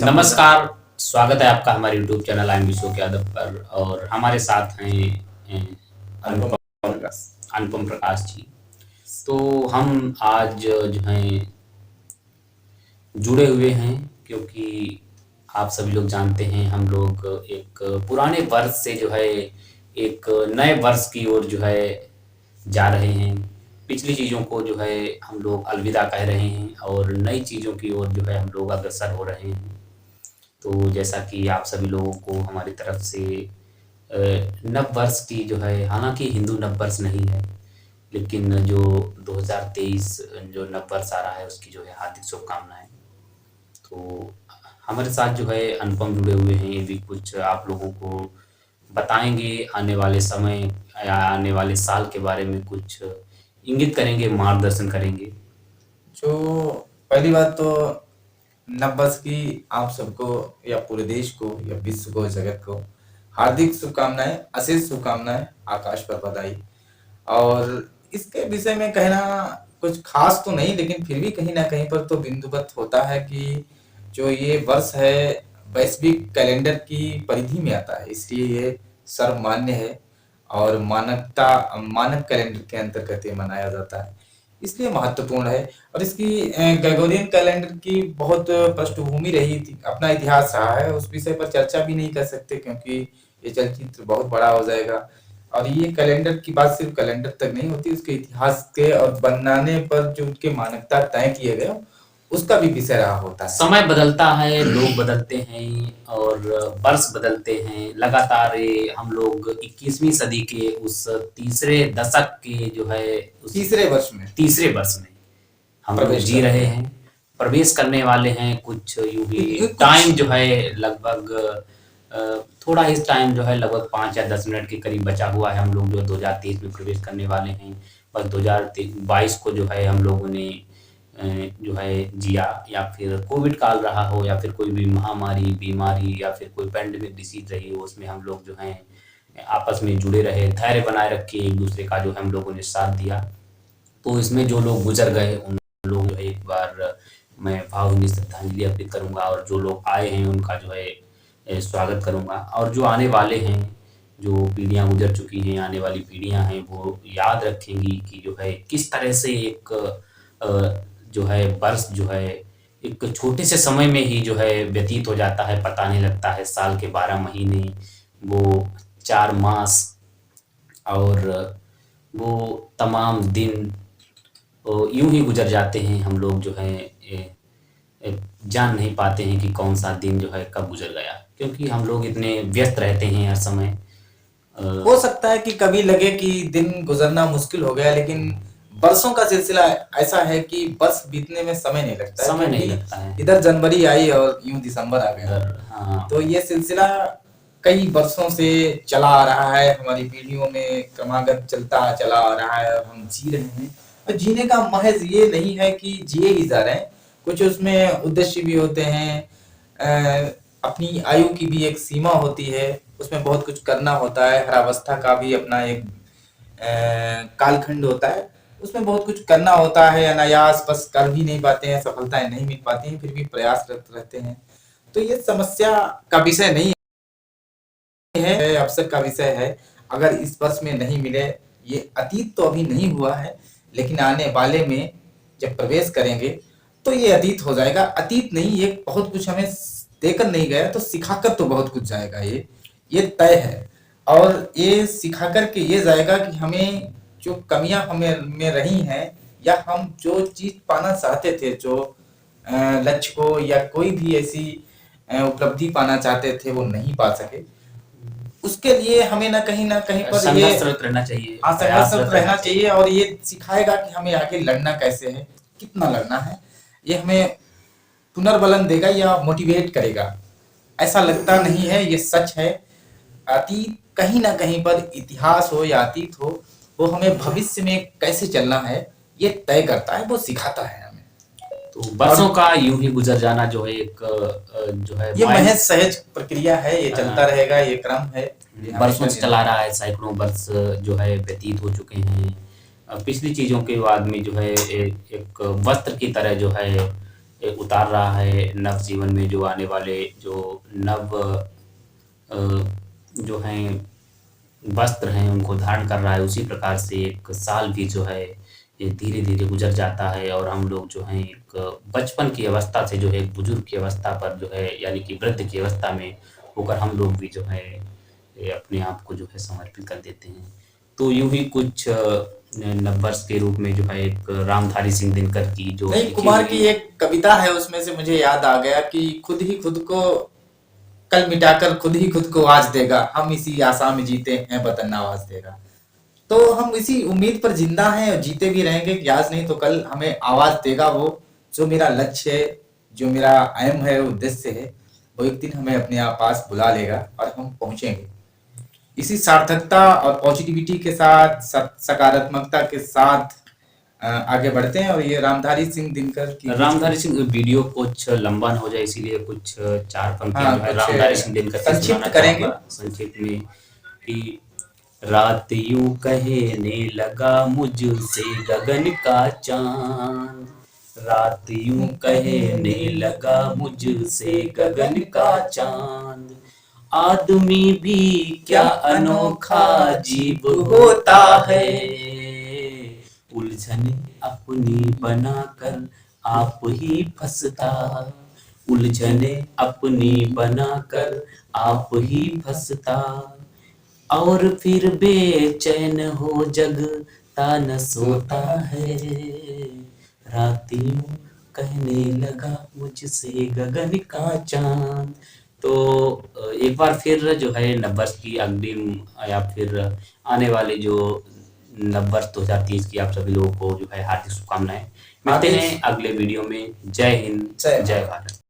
नमस्कार। स्वागत है आपका हमारे यूट्यूब चैनल आई एम विश्व यादव पर। और हमारे साथ हैं अनुपम अनुपम प्रकाश। अनुपम प्रकाश जी। तो हम आज जो हैं जुड़े हुए हैं, क्योंकि आप सभी लोग जानते हैं हम लोग एक पुराने वर्ष से जो है एक नए वर्ष की ओर जो है जा रहे हैं। पिछली चीज़ों को जो है हम लोग अलविदा कह रहे हैं और नई चीज़ों की ओर जो है हम लोग अग्रसर हो रहे हैं। तो जैसा कि आप सभी लोगों को हमारी तरफ से नव वर्ष की जो है, हालांकि हिंदू नव वर्ष नहीं है, लेकिन जो 2023 जो नव वर्ष आ रहा है उसकी जो है हार्दिक शुभकामनाएं। तो हमारे साथ जो है अनुपम जुड़े हुए हैं, ये भी कुछ आप लोगों को बताएंगे आने वाले समय या आने वाले साल के बारे में, कुछ इंगित करेंगे, मार्गदर्शन करेंगे। जो पहली बात तो नववर्ष की आप सबको या पूरे देश को या विश्व को जगत को हार्दिक शुभकामनाएं, अशेष शुभकामनाएं, आकाश पर बधाई। और इसके विषय में कहना कुछ खास तो नहीं, लेकिन फिर भी कहीं ना कहीं पर तो बिंदुवत होता है कि जो ये वर्ष है वैश्विक कैलेंडर की परिधि में आता है, इसलिए ये सर्वमान्य है और मानक कैलेंडर के अंतर्गत ये मनाया जाता है, इसलिए महत्वपूर्ण है। और इसकी ग्रेगोरियन कैलेंडर की बहुत पृष्ठभूमि रही थी, अपना इतिहास रहा है, उस विषय पर चर्चा भी नहीं कर सकते क्योंकि ये चलचित्र बहुत बड़ा हो जाएगा। और ये कैलेंडर की बात सिर्फ कैलेंडर तक नहीं होती, उसके इतिहास के और बनाने पर जो उनके मानकता तय किए गए उसका भी विषय रहा होता है। समय बदलता है, लोग बदलते हैं और वर्ष बदलते हैं लगातार। ये हम लोग 21वीं सदी के उस तीसरे दशक के जो है उस तीसरे वर्ष में हम लोग जी रहे हैं, प्रवेश करने वाले हैं। कुछ यूं ही टाइम जो है लगभग थोड़ा इस टाइम जो है लगभग 5 या 10 मिनट के करीब बचा हुआ है। हम लोग जो 2023 में प्रवेश करने वाले हैं, बस 2022 को जो है हम लोगों ने जो है जिया, या फिर कोविड काल रहा हो या फिर कोई भी महामारी बीमारी या फिर कोई पैंडेमिक डिसीज रही हो, उसमें हम लोग जो हैं आपस में जुड़े रहे, धैर्य बनाए रखे, एक दूसरे का जो है हम लोगों ने साथ दिया। तो इसमें जो लोग गुजर गए उन लोगों को एक बार मैं भावभीनी श्रद्धांजलि अर्पित करूंगा, और जो लोग आए हैं उनका जो है स्वागत करूंगा। और जो आने वाले हैं, जो पीढ़ियां गुजर चुकी हैं, आने वाली पीढ़ियां हैं, वो याद रखेंगी कि जो है किस तरह से एक जो है वर्ष जो है एक छोटे से समय में ही जो है व्यतीत हो जाता है, पता नहीं लगता है। साल के 12 महीने, वो 4 मास और वो तमाम दिन यूं ही गुजर जाते हैं। हम लोग जो है जान नहीं पाते हैं कि कौन सा दिन जो है कब गुजर गया, क्योंकि हम लोग इतने व्यस्त रहते हैं हर समय। हो सकता है कि कभी लगे कि दिन गुजरना मुश्किल हो गया, लेकिन बरसों का सिलसिला ऐसा है कि बस बीतने में समय नहीं लगता है। समय नहीं लगता है। इधर जनवरी आई और यूं दिसंबर आ गया। हाँ। तो ये सिलसिला कई वर्षों से चला आ रहा है, हमारी पीढ़ियों में क्रमागत चलता चला आ रहा है और हम जी रहे हैं। और जीने का महज ये नहीं है कि जिए ही जा रहे हैं, कुछ उसमें उद्देश्य भी होते हैं। अपनी आयु की भी एक सीमा होती है, उसमें बहुत कुछ करना होता है। हर अवस्था का भी अपना एक कालखंड होता है, उसमें बहुत कुछ करना होता है। अनायास बस कर भी नहीं पाते हैं, सफलताएं नहीं मिल पाती हैं, फिर भी प्रयासरत रहते हैं। तो ये समस्या का विषय नहीं है, अवसर का विषय है। अगर इस वर्ष में नहीं मिले, ये अतीत तो अभी नहीं हुआ है, लेकिन आने वाले में जब प्रवेश करेंगे तो ये अतीत हो जाएगा। अतीत नहीं, ये बहुत कुछ हमें देकर नहीं गया तो सिखाकर तो बहुत कुछ जाएगा, ये तय है। और ये सिखाकर के ये जाएगा कि हमें जो कमियां हमें में रही हैं, या हम जो चीज पाना चाहते थे, जो लक्ष्य को या कोई भी ऐसी उपलब्धि पाना चाहते थे वो नहीं पा सके, उसके लिए हमें ना कहीं पर संघर्षरत रहना चाहिए, संघर्षरत रहना चाहिए। और ये सिखाएगा कि हमें आगे लड़ना कैसे है, कितना लड़ना है। ये हमें पुनर्बलन देगा या मोटिवेट करेगा, ऐसा लगता नहीं है, ये सच है। अतीत कहीं ना कहीं पर, इतिहास हो या अतीत हो, वो हमें भविष्य में कैसे चलना है ये तय करता है, वो सिखाता है हमें। तो वर्षों का यूं ही गुजर जाना जो है एक जो है ये महज सहज प्रक्रिया है, ये चलता रहेगा, ये क्रम है, वर्षों से चला रहा है। सैकड़ों वर्ष जो है व्यतीत हो चुके हैं। पिछली चीजों के बाद में जो है एक वस्त्र की तरह जो है उतार रहा है नव जीवन में, जो आने वाले जो नव जो हैं वस्त्र हैं उनको धारण कर रहा है, उसी प्रकार से एक साल भी जो है ये धीरे-धीरे गुज़र जाता है और हम लोग जो हैं एक बचपन की अवस्था से जो है एक बुजुर्ग की अवस्था पर जो है यानी कि वृद्ध की अवस्था में होकर हम लोग भी जो है ये अपने आप को जो है समर्पित कर देते हैं। तो यूँ ही कुछ नववर्ष के रूप में जो है एक रामधारी सिंह दिनकर की जो नहीं, लिखी कुमार की हुई एक कविता है, उसमें से मुझे याद आ गया कि खुद ही खुद को कल मिटाकर खुद ही खुद को आज देगा, हम इसी आशा में जीते हैं वतन आवाज देगा। तो हम इसी उम्मीद पर जिंदा हैं और जीते भी रहेंगे कि आज नहीं तो कल हमें आवाज देगा वो। जो मेरा लक्ष्य है, जो मेरा एम है, उद्देश्य है, वो एक दिन हमें अपने पास बुला लेगा और हम पहुंचेंगे। इसी सार्थकता और पॉजिटिविटी के साथ, सकारात्मकता के साथ आगे बढ़ते हैं। और ये रामधारी सिंह दिनकर की रामधारी सिंह वीडियो कुछ लंबा ना हो जाए, इसीलिए कुछ 4 पंक्तियाँ जो है कुछ रामधारी सिंह दिनकर की संक्षिप्त सुनाना करेंगे। चाहूँगा संक्षिप्त में कि रात यूं कहने लगा मुझसे गगन का चांद, रात यूं कहने लगा मुझसे गगन का चांद, आदमी भी क्या अनोखा जीव होता है, उलझने अपनी बनाकर आप ही फंसता, उलझने अपनी बनाकर आप ही फंसता, और फिर बेचैन हो जगता न सोता है, रात यूं कहने लगा मुझसे गगन का चांद। तो एक बार फिर जो है नववर्ष की अग्रिम या फिर आने वाले जो नववर्ष 2030 की आप सभी लोगों को जो है हार्दिक शुभकामनाएं। मिलते हैं अगले वीडियो में। जय हिंद, जय भारत।